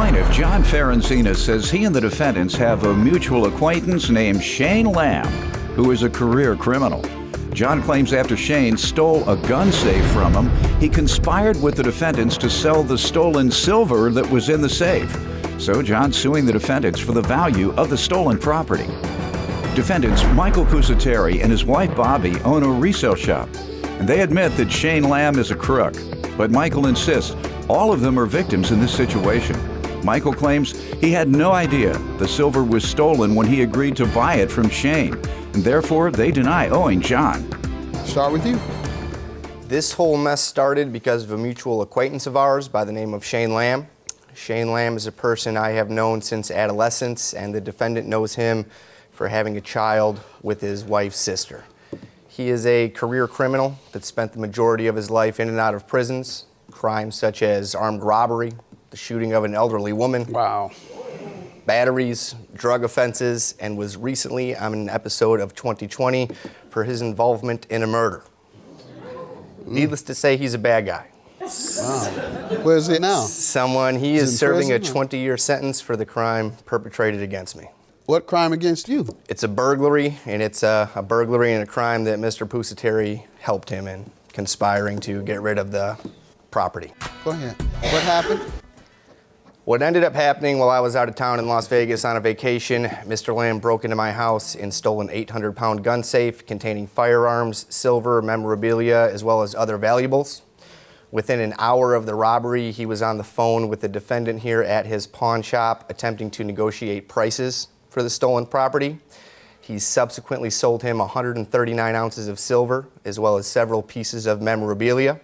plaintiff, John Ferenzina, says he and the defendants have a mutual acquaintance named Shane Lamb, who is a career criminal. John claims after Shane stole a gun safe from him, he conspired with the defendants to sell the stolen silver that was in the safe. So John's suing the defendants for the value of the stolen property. Defendants Michael Pusateri and his wife Bobby own a resale shop, and they admit that Shane Lamb is a crook. But Michael insists all of them are victims in this situation. Michael claims he had no idea the silver was stolen when he agreed to buy it from Shane, and therefore they deny owing John. Start with you. This whole mess started because of a mutual acquaintance of ours by the name of Shane Lamb. Shane Lamb is a person I have known since adolescence, and the defendant knows him for having a child with his wife's sister. He is a career criminal that spent the majority of his life in and out of prisons. Crimes such as armed robbery, the shooting of an elderly woman, Wow. batteries, drug offenses, and was recently on an episode of 2020 for his involvement in a murder. Needless to say, he's a bad guy. Wow. Where is he now? He is serving a prison, 20-year sentence for the crime perpetrated against me. What crime against you? It's a burglary, and it's a burglary and a crime that Mr. Pusateri helped him in, conspiring to get rid of the property. Go ahead. What happened? What ended up happening while I was out of town in Las Vegas on a vacation, Mr. Lamb broke into my house and stole an 800-pound gun safe containing firearms, silver, memorabilia, as well as other valuables. Within an hour of the robbery, he was on the phone with the defendant here at his pawn shop attempting to negotiate prices for the stolen property. He subsequently sold him 139 ounces of silver, as well as several pieces of memorabilia.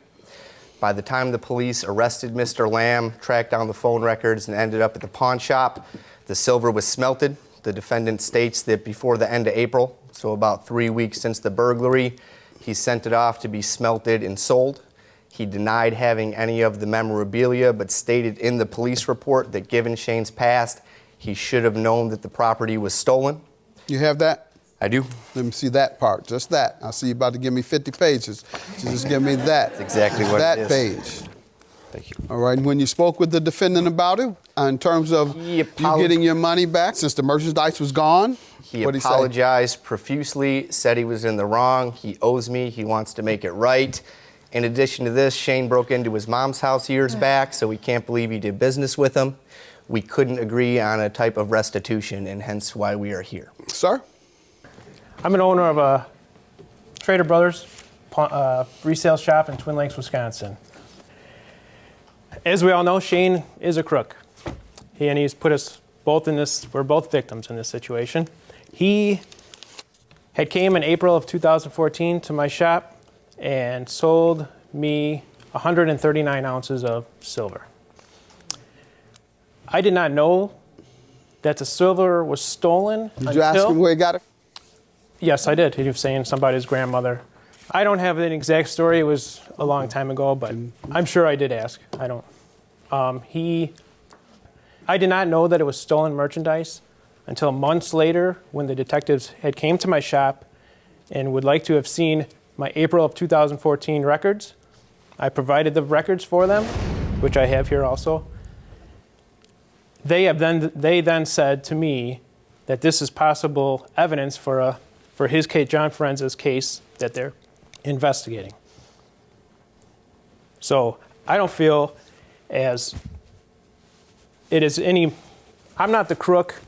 By the time the police arrested Mr. Lamb, tracked down the phone records, and ended up at the pawn shop, the silver was smelted. The defendant states that before the end of April, so about 3 weeks since the burglary, he sent it off to be smelted and sold. He denied having any of the memorabilia, but stated in the police report that given Shane's past, he should have known that the property was stolen. You have that? I do. Let me see that part, just that. I see you about to give me 50 pages. So just give me that. That's exactly what that it is. page. Thank you. All right, and when you spoke with the defendant about it, in terms of you getting your money back since the merchandise was gone? He apologized profusely, said he was in the wrong, he owes me, he wants to make it right. In addition to this, Shane broke into his mom's house years back, so we can't believe he did business with him. We couldn't agree on a type of restitution, and hence why we are here. Sir? I'm an owner of a Trader Brothers resale shop in Twin Lakes, Wisconsin. As we all know, Shane is a crook. He's put us both in this, we're both victims in this situation. He had came in April of 2014 to my shop and sold me 139 ounces of silver. I did not know that the silver was stolen. Did you ask him where he got it? Yes, I did. He was saying somebody's grandmother. I don't have an exact story. It was a long time ago, but I'm sure I did ask. I don't. I did not know that it was stolen merchandise until months later when the detectives had came to my shop and would like to have seen my April of 2014 records. I provided the records for them, which I have here also. They then said to me that this is possible evidence for his case, John Ferenza's case, that they're investigating. So I don't feel as it is any, I'm not the crook.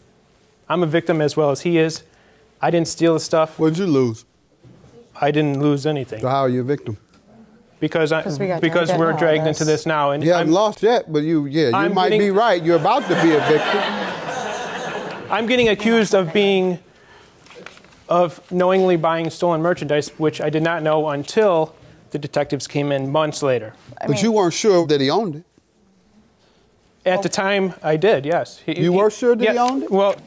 I'm a victim as well as he is. I didn't steal the stuff. What did you lose? I didn't lose anything. So how are you a victim? Because we're dragged into this now. And you haven't lost yet, but you might be right. You're about to be a victim. I'm getting accused of knowingly buying stolen merchandise, which I did not know until the detectives came in months later. But you weren't sure that he owned it. At the time, I did, yes. You were sure that he owned it? Well,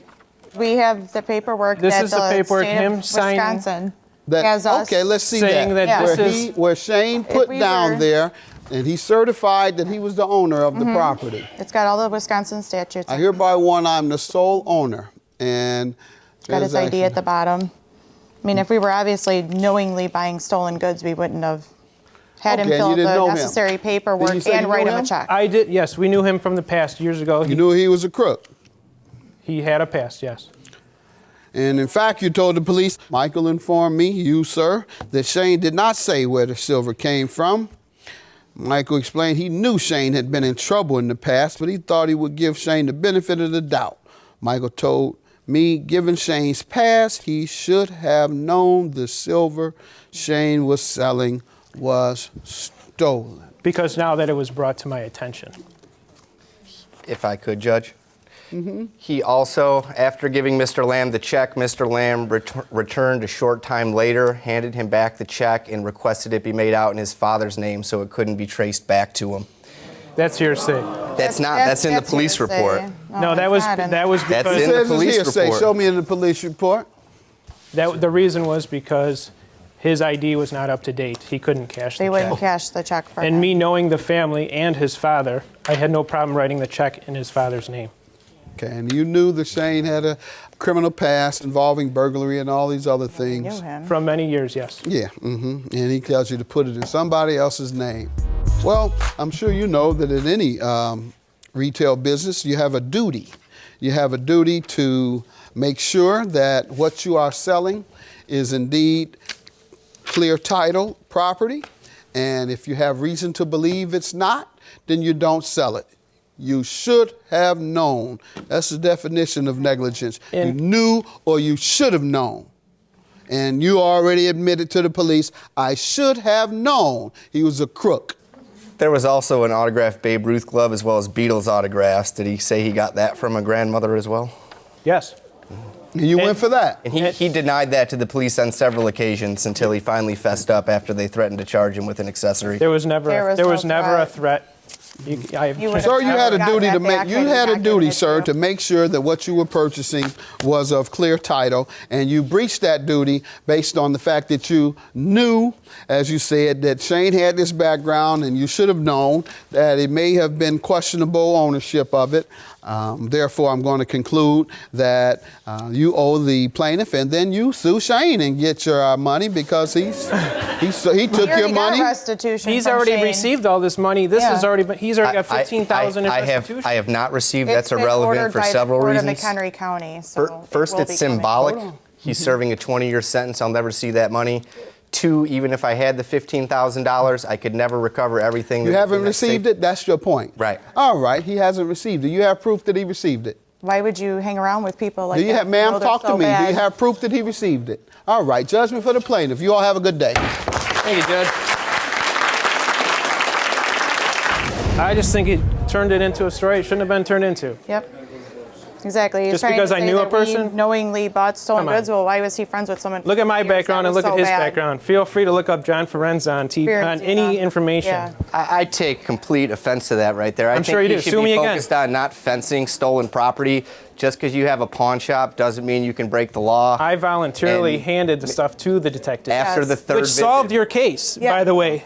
we have the paperwork this that is the paperwork, state him of signing. Wisconsin has us okay, let's see saying that where Shane put down there, and he certified that he was the owner of the property. It's got all the Wisconsin statutes. I hereby warn I'm the sole owner, and It's got his ID at the bottom. I mean, if we were obviously knowingly buying stolen goods, we wouldn't have Had him Okay, and fill you out the didn't know him. necessary Did you paperwork say and you write knew him a him? check. I did, yes. We knew him from the past years ago. You knew he was a crook. He had a past, yes. And in fact, you told the police, Michael informed me, you, sir, that Shane did not say where the silver came from. Michael explained he knew Shane had been in trouble in the past, but he thought he would give Shane the benefit of the doubt. Michael told me, given Shane's past, he should have known the silver Shane was selling was stolen. Because now that it was brought to my attention. If I could, Judge. He also, after giving Mr. Lamb the check, Mr. Lamb returned a short time later, handed him back the check, and requested it be made out in his father's name so it couldn't be traced back to him. That's hearsay. That's in the police hearsay. report. No, that was because That's It in the says it's police hearsay. report. Show me in the police report. the reason was because his ID was not up to date. He couldn't cash the They wouldn't check. cash the check for And him. me knowing the family and his father, I had no problem writing the check in his father's name. Okay, and you knew that Shane had a criminal past involving burglary and all these other Knew things. him. From many years, yes. Yeah, and he tells you to put it in somebody else's name. Well, I'm sure you know that in any retail business, you have a duty. You have a duty to make sure that what you are selling is indeed clear title property, and if you have reason to believe it's not, then you don't sell it. You should have known. That's the definition of negligence. You knew or you should have known. And you already admitted to the police, I should have known he was a crook. There was also an autographed Babe Ruth glove as well as Beatles autographs. Did he say he got that from a grandmother as well? Yes. And you went for that. And he denied that to the police on several occasions until he finally fessed up after they threatened to charge him with an accessory. There was never a threat. You would Sir, you have had a gotten duty that to make. back You had had he a not duty, given it sir, you. to make sure that what you were purchasing was of clear title, and you breached that duty based on the fact that you knew, as you said, that Shane had this background, and you should have known that it may have been questionable ownership of it. Therefore, I'm going to conclude that you owe the plaintiff, and then you sue Shane and get your money because he took He your already got money. restitution He's from already Shane. received all this money. He's already got $15,000 in restitution. I have not received. It's That's been irrelevant ordered for by the several Court of reasons. McHenry County. So First, it will it's be coming. symbolic. He's serving a 20-year sentence. I'll never see that money. Two, even if I had the $15,000, I could never recover everything. You haven't received it? That's your point. Right. All right, he hasn't received it. You have proof that he received it. Why would you hang around with people like Do you that? have, ma'am, know they're talk to so me. Do bad? you have proof that he received it? All right, judgment for the plaintiff. You all have a good day. Thank you, Judge. I just think he turned it into a story it shouldn't have been turned into. Yep. Exactly. He's Just trying because to I say knew a that we person? knowingly bought stolen Come on. goods. Well, why was he friends with someone? Look at my for years? background That and was look at so his bad. background. Feel free to look up John Ferenza on Fiorentina. any information. Yeah. I take complete offense to that right there. I I'm think sure you he do. should Sue be me again. focused on not fencing stolen property. Just because you have a pawn shop doesn't mean you can break the law. I voluntarily And handed the stuff to the detective. After Yes. the third Which visit, solved your case, Yeah. by the way.